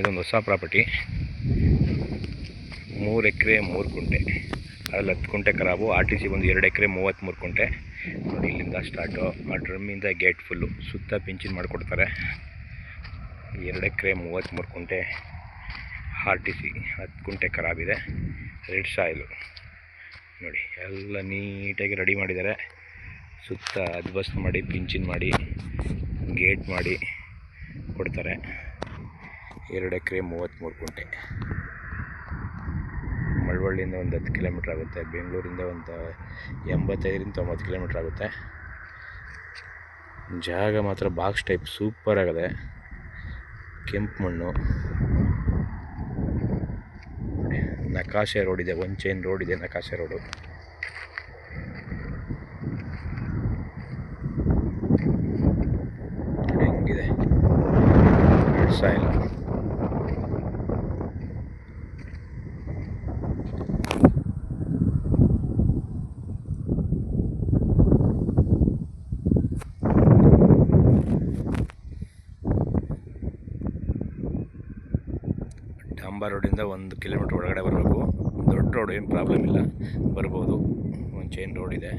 ಇದೊಂದು ಹೊಸ ಪ್ರಾಪರ್ಟಿ, 3 ಎಕರೆ 3 ಗುಂಟೆ. ಅದ್ರಲ್ಲಿ 10 ಗುಂಟೆ ಖರಾಬು. RTC ಒಂದು 2 ಎಕರೆ 33 ಗುಂಟೆ. ನೋಡಿ, ಇಲ್ಲಿಂದ ಸ್ಟಾರ್ಟು. ಆ ಡ್ರಮ್ಮಿಂದ ಗೇಟ್ ಫುಲ್ಲು ಸುತ್ತ ಪಿಂಚಿಂಗ್ ಮಾಡಿಕೊಡ್ತಾರೆ. 2 ಎಕರೆ 33 ಗುಂಟೆ RTC, 10 ಗುಂಟೆ ಖರಾಬಿದೆ. ರೆಡ್ ಸಾಯಿಲು ನೋಡಿ, ಎಲ್ಲ ನೀಟಾಗಿ ರೆಡಿ ಮಾಡಿದ್ದಾರೆ. ಸುತ್ತ ಅದ್ಬಸ್ತ್ ಮಾಡಿ ಪಿಂಚಿಂಗ್ ಮಾಡಿ ಗೇಟ್ ಮಾಡಿ ಕೊಡ್ತಾರೆ. 2 ಎಕರೆ 33 ಗುಂಟೆ. ಮಳವಳ್ಳಿಯಿಂದ ಒಂದು 10 ಕಿಲೋಮೀಟ್ರ್ ಆಗುತ್ತೆ. ಬೆಂಗಳೂರಿಂದ ಒಂದು 85-90 ಕಿಲೋಮೀಟ್ರ್ ಆಗುತ್ತೆ. ಜಾಗ ಮಾತ್ರ ಬಾಕ್ಸ್ ಟೈಪ್ ಸೂಪರ್ ಆಗಿದೆ. ಕೆಂಪು ಮಣ್ಣು, ನಕಾಶೆ ರೋಡ್ ಇದೆ, 1 ಚೈನ್ ರೋಡ್ ಇದೆ. ನಕಾಶೆ ರೋಡು ಹೆಂಗಿದೆ. ರೆಡ್ ಸಾಯಿಲ್ ಡಾಂಬರ್ ರೋಡಿಂದ 1 ಕಿಲೋಮೀಟ್ರ್ ಒಳಗಡೆ ಬರಬೇಕು. ದೊಡ್ಡ ರೋಡ್, ಏನು ಪ್ರಾಬ್ಲಮ್ ಇಲ್ಲ, ಬರ್ಬೋದು. 1 ಚೈನ್ ರೋಡ್ ಇದೆ.